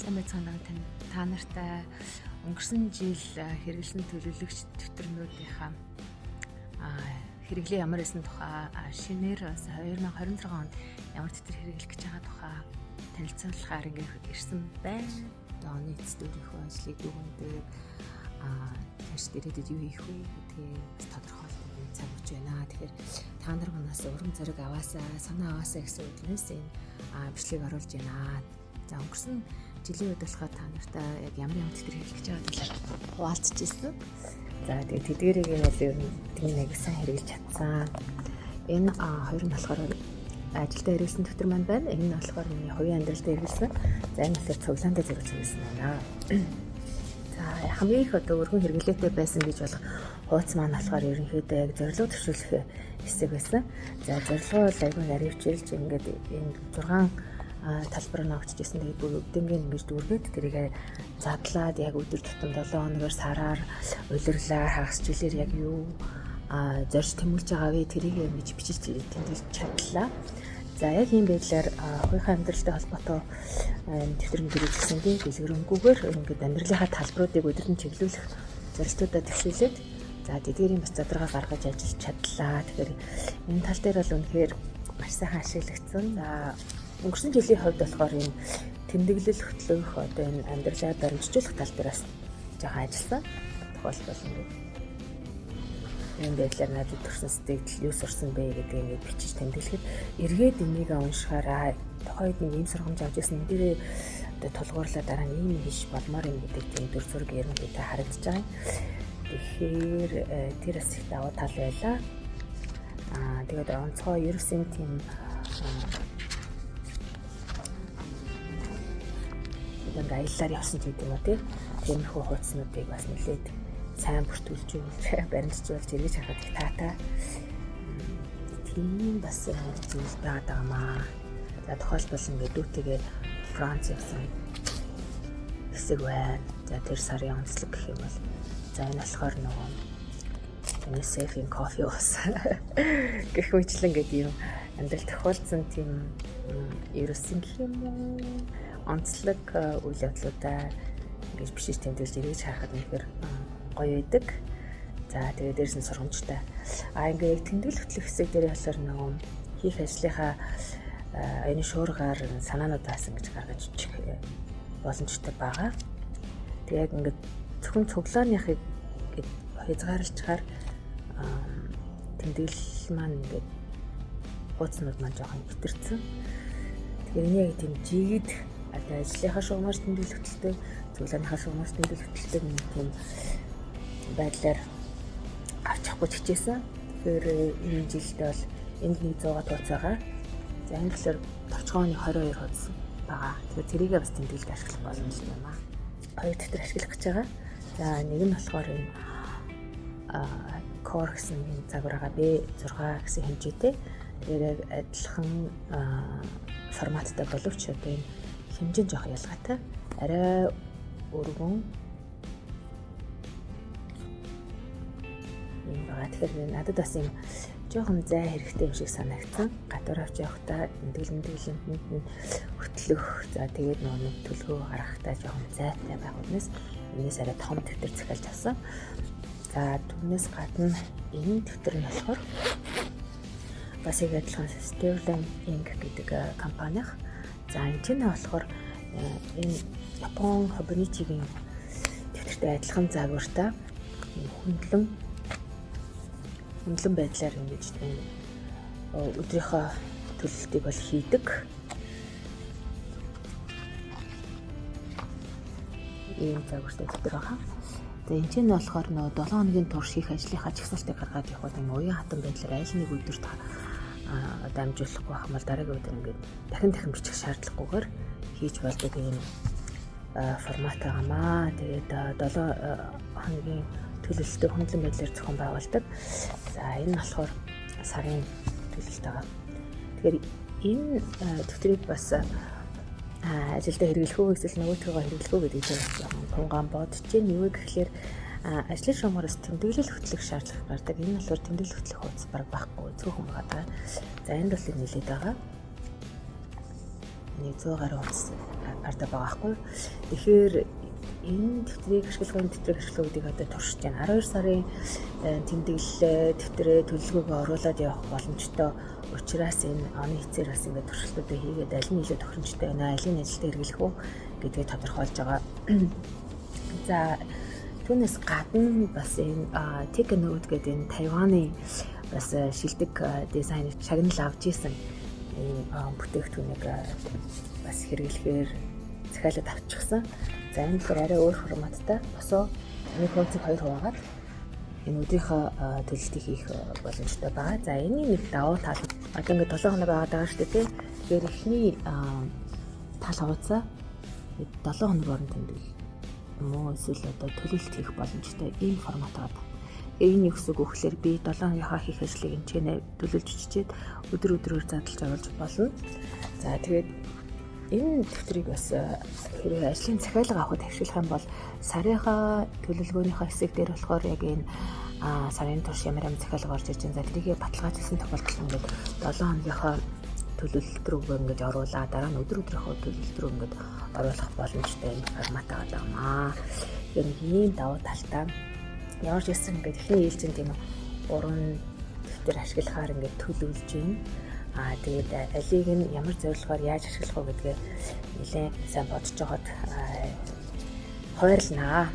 сайн байцгаана та нартай өнгөрсөн жил хэрэглэсэн төлөвлөгч төвтөрнүүдийнхаа хэрэглээ ямар байсан тухай шинээр 2026 онд ямар төвтөр хэрэглэх гэж байгаа тухай танилцуулахаар ингээд ирсэн байна. Оны эцдүүрийнхөө ажлыг дүгнэдэг тэрс дээрэд юу хийх вэ гэдгээ бас тодорхойлдог цаг үж байна. Тэгэхээр та нар манаас урам зориг аваасаа, санаа аваасаа гэсэн үгнээс энэ бичлэгийг оруулж байна. За өнгөрсөн жилийн үед болохоор та нартай яг ямар төвтөр хэрэглэж байгаа талаар хуваалцж ирсэн. За тэгээд тэдгэрийг нь бол ер нь тийм нэг сайн хэрэглэж чадсан. Энэ хоёр нь болохоор ажилдаа хэрэглэсэн төвтөр маань байна. Энэ нь болохоор миний хувийн амьдралдаа хэрэглэсэн. За энэ болохоор цуглаандаа зориулж хэрэглэсэн байна. За хамгийн их одоо өргөн хэрэглээтэй байсан гэж болох хууц маань болохоор ерөнхийдөө яг зорилго төвшүүлэх хэсэг байсан. За зорилгоо бол айгүй наривчилж ингээд энэ 6 талбар нь авчижсэн. Тэгээд бүр өвдөнгийн ингэж дүүргээд тэрийг задлаад яг өдөр тутам 7 хоногор сараар улирлаа хагас жилээр яг юу зорж тэмүүлж байгаа вэ тэрийг ингэж бичиж тэмдэглэж чадлаа. За яг ийм байдлаар хувийнхаа амьдралтай холбоотой төвтөрөнд хэрэгжүүлсэн дэлгэрэнгүйгээр ингээд амьдралынхаа талбаруудыг өдөртөн чиглүүлэх зорилтуудаа төвшүүлээд за тэдгээрийн бас задрагаа гаргаж ажиллаж чадлаа. Тэгэхээр энэ тал дээр бол үнэхээр маш сайхан ашиглагдсан. За өнгөрсөн жилийн хувьд болохоор энэ тэмдэглэл хөтлөх одоо энэ амьдралаа баримтжуулах тал дээр бас жоохон ажилласан. Тухайлбал ингээд энэ байдлаар надад төрсэн сэтгэл юу сурсан бэ гэдгийг ингээд бичиж тэмдэглэхэд эргээд энийг уншихаараа тухайд нэг ийм сургамж авч ирсэн энэ дээрээ одоо тулгуурлаа дараа нь ийм хийж болмоор юм гэдэг тийм дүр зураг ерөнхийдөө харагдаж байгаа юм. Тэгэхээр тэр бас их даваа тал байлаа. Тэгээд онцгой ерөөсөн тийм ингээд аяллаар явсан гэдэг юм уу тиймэрхүү хуудснуудыг бас нэлээд сайн бүртгүүлж баримтжуулж эргэж харахад их таатай. Тийм бас зүйл байгаад байгаамаа. За тухайлбал ингээд дүүтэйгээ Франц явсан хэсэг байна. За тэр сарын онцлог гэх юм бол за энэ болохоор нөгөө UNICEF-ийн кофе ус гэх мэтлэн гэдэг юм амьдрал тохиолдсон тийм ерөөсөн гэх юм уу онцлог үйл явдлуудаа ингэж бичиж тэмдэглэж эргэж харахад үнэхээр гоё байдаг. За тэгээд дээрс нь сургамжтай. Ингээд тэмдэглэл хөтлөх хэсэг дээр болохоор нөгөө хийх ажлынхаа энэ шуургаар санаануудаас ингэж гаргаж очих боломжтой байгаа. Тэгээд яг ингээд зөвхөн цуглааныхыг хязгаарлалцгаар тэмдэглэл маань ингээд хуудснууд маань жоохон хэтэрсэн. Тэгэхээр энэ яг тийм жигд одоо ажлынхаа шугамар тэмдэглэл хөтөлтэй, цуглааныхаа шугамар тэмдэглэл хөтөлтэй нэг тийм байдлаар авчихгүй ч хичээсэн. Тэгэхээр энэ жилд бол энд 100 хуудас байгаа. За энэ болохоор товчгооны 22 хуудас байгаа. Тэгэхээр тэрийг бас тэмдэглэж ашиглах боломжтой юм аа. Хоёр төвтөр ашиглах гэж байгаа. За нэг нь болохоор энэ core гэсэн загвараа B6 гэсэн хэмжээтэй. Тэгэхээр адилхан форматтай боловч одоо энэ хэмжээ нь жоох ялгаатай. Арай өргөн юм байгаа. Тэгэхээр надад бас юм жоохон зай хэрэгтэй юм шиг санагдсан. Гадуур авч явахдаа тэмдэглэлэнд нь хөтлөх. За тэгээд нэг төлгөө гаргахтаа жоохон зайтай байх үнээс энэс арай том төвтөр захиалж авсан. За түүнээс гадна энэ төвтөр нь болохоор бас яг адилхан Sterling Inc гэдэг компанийн. За энэ чинь болохоор энэ Япон Hobonichi-гийн төвтөртэй адилхан загвартай хөндлөн байдлаар ингэж өдрийнхөө төлөлтийг бол хийдэг. Ийм загвартай төвтөр байгаа. За энэ чинь болохоор нөгөө 7 хоногийн турш хийх ажлынхаа чагсаалтыг гаргаад явах юм уян хатан байдлаар аль нэг өдөрт дамжуулахгүй байх юм бол дараагийн өдөр ингээд дахин бичих шаардлагагүйгээр хийж болдог юм формат байгаамаа. Тэгээд 7 хоногийн төлөлтөд хөндлөн байдлаар зохион байгуулдаг. За энэ нь болохоор сарын төлөлт байгаа. Тэгэхээр энэ төвтрийг бас ажилдаа хэрэглэх үү эсвэл нөгөөтгөө хэрэглэх үү гэдэг чинь тунгаан бодож чинь юу гэхлээр ажлын шугамараас тэмдэглэл хөтлөх шаардлага гардаг. Энэ болохоор тэмдэглэл хөтлөх хуудас баг байхгүй зөвхөн байгаа. За энд бол нэлээд байгаа. 100 гаруй хуудас ардаа байгаа байхгүй. Тэгэхээр энэ дэвтрийг ашиглахыг одоо туршиж байна. 12 сарын тэмдэглэлээ дэвтрээ төлөвлөгөөгөө оруулаад явах боломжтой учраас энэ оны эцээр бас ингээд туршилтуудыг хийгээд аль нь илүү тохиромжтой байна, алийн ажилд хэрэглэх үү гэдгийг тодорхойлж байгаа. За түүнээс гадна бас энэ Teknode гэдэг энэ Тайваны бас шилдэг дизайн шагнал авч исэн бүтээгдэхүүнийг бас хэрэглэхээр захиалаад авчихсан. За энэ дээр арай өөр форматтай босоо энэ функцийг 2 хуваагаад энэ өдрийнхөө төлөлтийг хийх боломжтой байгаа. За энэний нэг давуу тал одоо ингээд 7 хоног байгаа шүү дээ. Тэгэхээр эхний тал хавцаа 7 хоног орон тэмдэглэл мөн эсвэл одоо төлөлт хийх боломжтой ийм формат байгаа. Энэ юу гэсэн үг вэ гэхээр би 7 хоногийнхаа хийх ажлыг энэ чэнэ төлөвлөж бичээд өдрөөр задлж оруулж болно. За тэгээд энэ дэвтрийг бас хэрвээ ажлын захиалга авахд ашиглах юм бол сарынхаа төлөвлөгөөнийхөө хэсэг дээр болохоор яг энэ сарын турш ямар захиалга орж ирж байгаа. За тэрийг баталгаажуулсан тохиолдолд ингээд 7 хоногийнхаа төлөвлөлт рүү ингээд оруулаа. Дараа нь өдрийнхөө төлөвлөлт рүү ингээд оруулах боломжтой энэ формат байгаа. Тэгэхээр ийм давуу талтай ямар ч гэсэн ингээд эхний ээлжинд тийм 3 дэвтэр ашиглахаар ингээд төлөвлөж байна. Тэгээд алийг нь ямар зорилгоор яаж ашиглах вэ гэдгээ нэлээд сайн бодож жоход хойрлнаа.